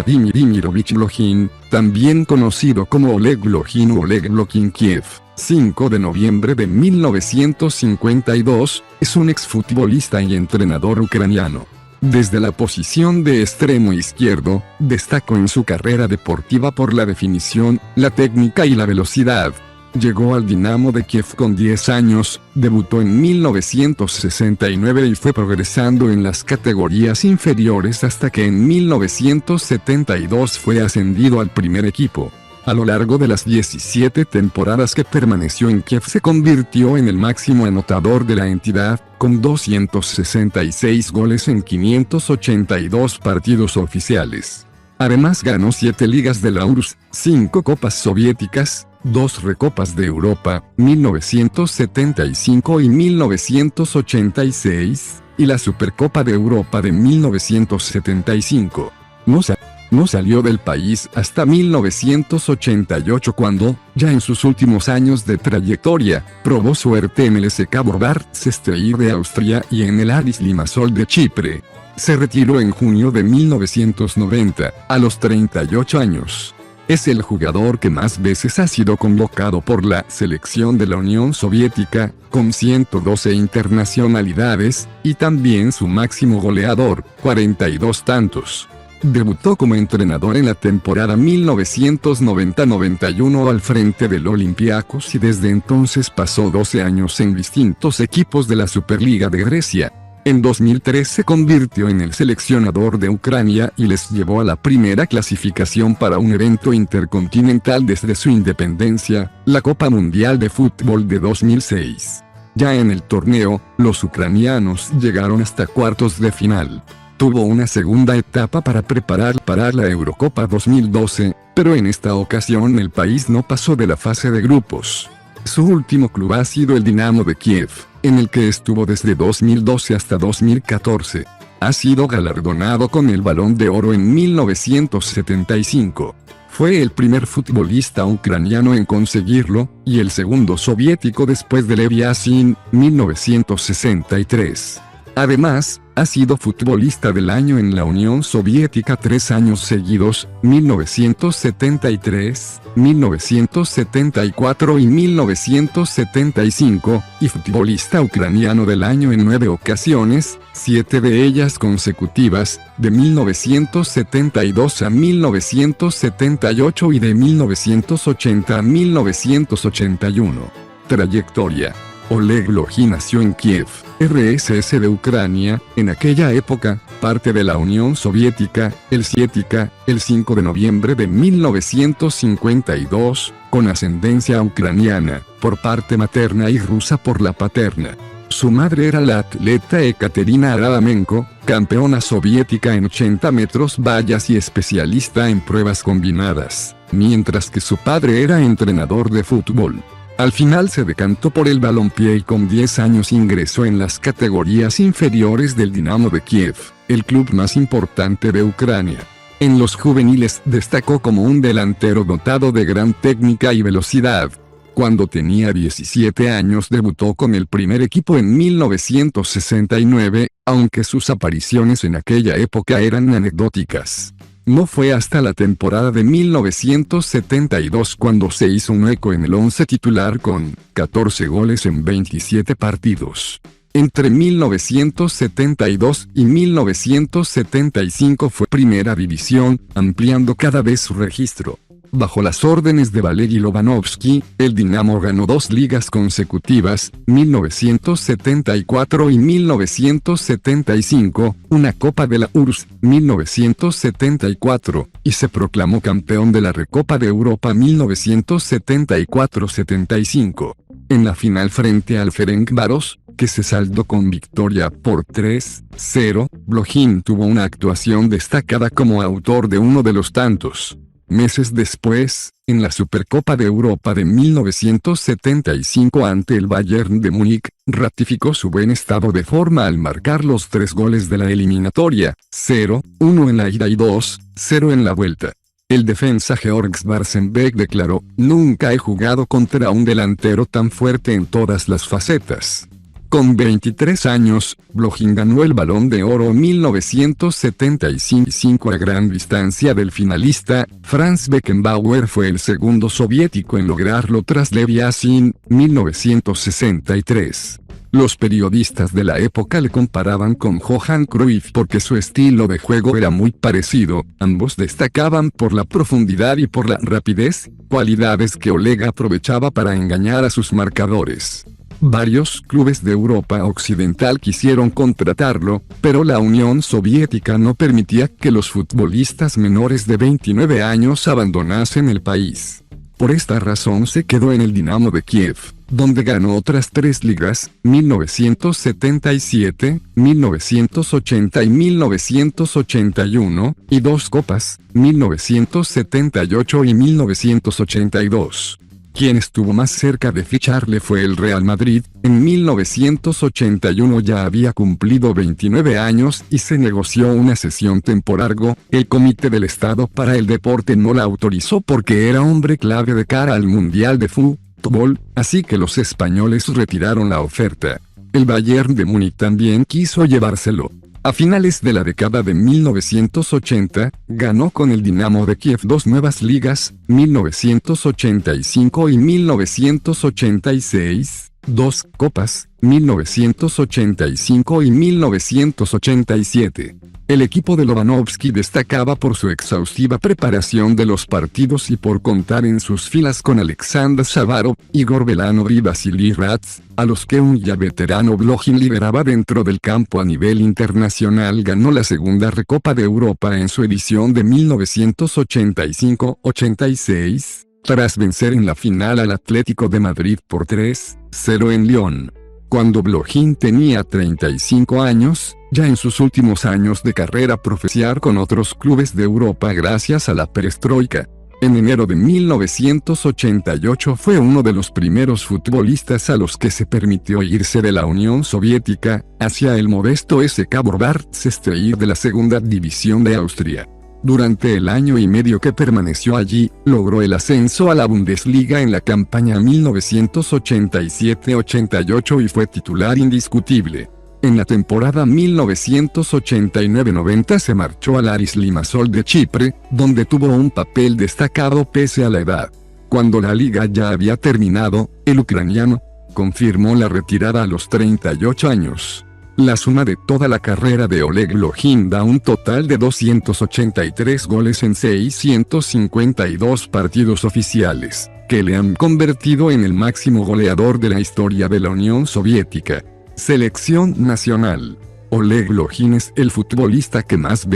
Vladimir Dimirovich Blojin, también conocido como Oleg Blojin o Oleg Blokhin Kiev, 5 de noviembre de 1952, es un exfutbolista y entrenador ucraniano. Desde la posición de extremo izquierdo, destacó en su carrera deportiva por la definición, la técnica y la velocidad. Llegó al Dinamo de Kiev con 10 años, debutó en 1969 y fue progresando en las categorías inferiores hasta que en 1972 fue ascendido al primer equipo. A lo largo de las 17 temporadas que permaneció en Kiev se convirtió en el máximo anotador de la entidad, con 266 goles en 582 partidos oficiales. Además ganó 7 ligas de la URSS, 5 copas soviéticas, 2 recopas de Europa, 1975 y 1986, y la Supercopa de Europa de 1975. No salió del país hasta 1988 cuando, ya en sus últimos años de trayectoria, probó suerte en el SK Borbartsesteir de Austria y en el Aris Limassol de Chipre. Se retiró en junio de 1990, a los 38 años. Es el jugador que más veces ha sido convocado por la selección de la Unión Soviética, con 112 internacionalidades, y también su máximo goleador, 42 tantos. Debutó como entrenador en la temporada 1990-91 al frente del Olympiacos y desde entonces pasó 12 años en distintos equipos de la Superliga de Grecia. En 2003 se convirtió en el seleccionador de Ucrania y les llevó a la primera clasificación para un evento intercontinental desde su independencia, la Copa Mundial de Fútbol de 2006. Ya en el torneo, los ucranianos llegaron hasta cuartos de final. Tuvo una segunda etapa para preparar para la Eurocopa 2012, pero en esta ocasión el país no pasó de la fase de grupos. Su último club ha sido el Dinamo de Kiev, en el que estuvo desde 2012 hasta 2014. Ha sido galardonado con el Balón de Oro en 1975. Fue el primer futbolista ucraniano en conseguirlo, y el segundo soviético después de Lev Yashin, 1963. Además, ha sido futbolista del año en la Unión Soviética 3 años seguidos, 1973, 1974 y 1975, y futbolista ucraniano del año en 9 ocasiones, 7 de ellas consecutivas, de 1972 a 1978 y de 1980 a 1981. Trayectoria. Oleg Blojin nació en Kiev, RSS de Ucrania, en aquella época, parte de la Unión Soviética, el 5 de noviembre de 1952, con ascendencia ucraniana, por parte materna y rusa por la paterna. Su madre era la atleta Ekaterina Aramenko, campeona soviética en 80 metros vallas y especialista en pruebas combinadas, mientras que su padre era entrenador de fútbol. Al final se decantó por el balompié y con 10 años ingresó en las categorías inferiores del Dinamo de Kiev, el club más importante de Ucrania. En los juveniles destacó como un delantero dotado de gran técnica y velocidad. Cuando tenía 17 años debutó con el primer equipo en 1969, aunque sus apariciones en aquella época eran anecdóticas. No fue hasta la temporada de 1972 cuando se hizo un eco en el 11 titular con 14 goles en 27 partidos. Entre 1972 y 1975 fue Primera División, ampliando cada vez su registro. Bajo las órdenes de Valery Lobanovsky, el Dinamo ganó 2 ligas consecutivas, 1974 y 1975, una Copa de la URSS, 1974, y se proclamó campeón de la Recopa de Europa 1974-75. En la final frente al Ferencváros, que se saldó con victoria por 3-0, Blojin tuvo una actuación destacada como autor de uno de los tantos. Meses después, en la Supercopa de Europa de 1975 ante el Bayern de Múnich, ratificó su buen estado de forma al marcar los 3 goles de la eliminatoria, 0-1 en la ida y 2-0 en la vuelta. El defensa Georg Schwarzenbeck declaró: "Nunca he jugado contra un delantero tan fuerte en todas las facetas. Con 23 años, Blochin ganó el Balón de Oro 1975 a gran distancia del finalista. Franz Beckenbauer fue el segundo soviético en lograrlo tras Lev Yashin, 1963. Los periodistas de la época le comparaban con Johan Cruyff porque su estilo de juego era muy parecido. Ambos destacaban por la profundidad y por la rapidez, cualidades que Oleg aprovechaba para engañar a sus marcadores. Varios clubes de Europa Occidental quisieron contratarlo, pero la Unión Soviética no permitía que los futbolistas menores de 29 años abandonasen el país. Por esta razón se quedó en el Dinamo de Kiev, donde ganó otras 3 ligas, 1977, 1980 y 1981, y 2 copas, 1978 y 1982. Quien estuvo más cerca de ficharle fue el Real Madrid. En 1981 ya había cumplido 29 años y se negoció una cesión temporal. El Comité del Estado para el Deporte no la autorizó porque era hombre clave de cara al Mundial de Fútbol, así que los españoles retiraron la oferta. El Bayern de Múnich también quiso llevárselo. A finales de la década de 1980, ganó con el Dinamo de Kiev 2 nuevas ligas, 1985 y 1986, 2 copas, 1985 y 1987. El equipo de Lobanovsky destacaba por su exhaustiva preparación de los partidos y por contar en sus filas con Alexander Shabarov, Igor Belanov y Vasily Ratz, a los que un ya veterano Blochin lideraba dentro del campo a nivel internacional. Ganó la segunda Recopa de Europa en su edición de 1985-86, tras vencer en la final al Atlético de Madrid por 3-0 en Lyon. Cuando Blochin tenía 35 años, ya en sus últimos años de carrera profesional con otros clubes de Europa gracias a la perestroika. En enero de 1988 fue uno de los primeros futbolistas a los que se permitió irse de la Unión Soviética, hacia el modesto SK Vorwärts de la segunda división de Austria. Durante el año y medio que permaneció allí, logró el ascenso a la Bundesliga en la campaña 1987-88 y fue titular indiscutible. En la temporada 1989-90 se marchó al Aris Limassol de Chipre, donde tuvo un papel destacado pese a la edad. Cuando la liga ya había terminado, el ucraniano confirmó la retirada a los 38 años. La suma de toda la carrera de Oleg Blochin da un total de 283 goles en 652 partidos oficiales, que le han convertido en el máximo goleador de la historia de la Unión Soviética. Selección nacional. Oleg Blochin es el futbolista que más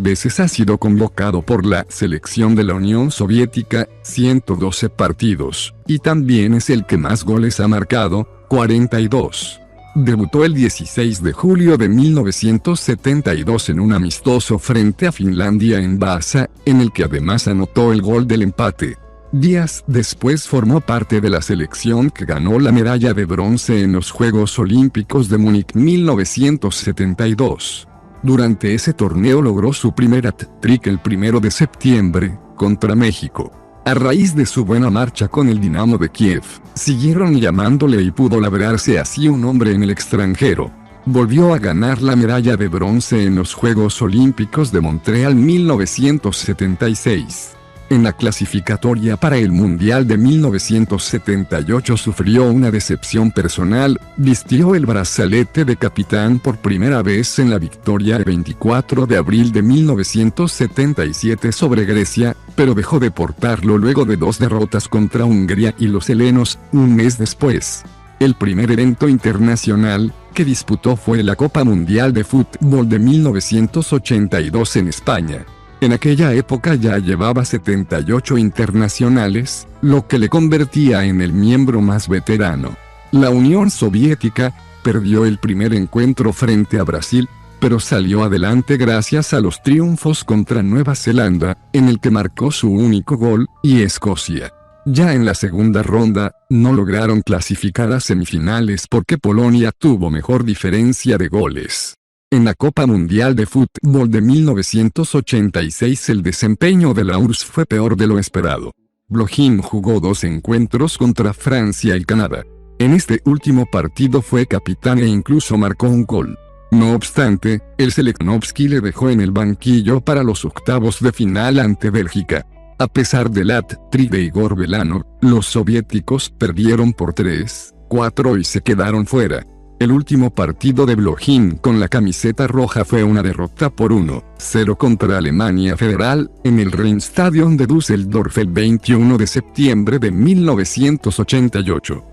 veces ha sido convocado por la selección de la Unión Soviética, 112 partidos, y también es el que más goles ha marcado, 42. Debutó el 16 de julio de 1972 en un amistoso frente a Finlandia en Vaasa, en el que además anotó el gol del empate. Días después formó parte de la selección que ganó la medalla de bronce en los Juegos Olímpicos de Múnich 1972. Durante ese torneo logró su primer hat-trick el 1 de septiembre, contra México. A raíz de su buena marcha con el Dinamo de Kiev, siguieron llamándole y pudo labrarse así un nombre en el extranjero. Volvió a ganar la medalla de bronce en los Juegos Olímpicos de Montreal 1976. En la clasificatoria para el Mundial de 1978 sufrió una decepción personal, vistió el brazalete de capitán por primera vez en la victoria el 24 de abril de 1977 sobre Grecia, pero dejó de portarlo luego de 2 derrotas contra Hungría y los helenos, un mes después. El primer evento internacional que disputó fue la Copa Mundial de Fútbol de 1982 en España. En aquella época ya llevaba 78 internacionales, lo que le convertía en el miembro más veterano. La Unión Soviética perdió el primer encuentro frente a Brasil, pero salió adelante gracias a los triunfos contra Nueva Zelanda, en el que marcó su único gol, y Escocia. Ya en la segunda ronda, no lograron clasificar a semifinales porque Polonia tuvo mejor diferencia de goles. En la Copa Mundial de Fútbol de 1986 el desempeño de la URSS fue peor de lo esperado. Blochin jugó 2 encuentros contra Francia y Canadá. En este último partido fue capitán e incluso marcó un gol. No obstante, el Seleknovski le dejó en el banquillo para los octavos de final ante Bélgica. A pesar del hat-trick de Igor Belanov, los soviéticos perdieron por 3-4 y se quedaron fuera. El último partido de Blojin con la camiseta roja fue una derrota por 1-0 contra Alemania Federal, en el Rheinstadion de Düsseldorf el 21 de septiembre de 1988.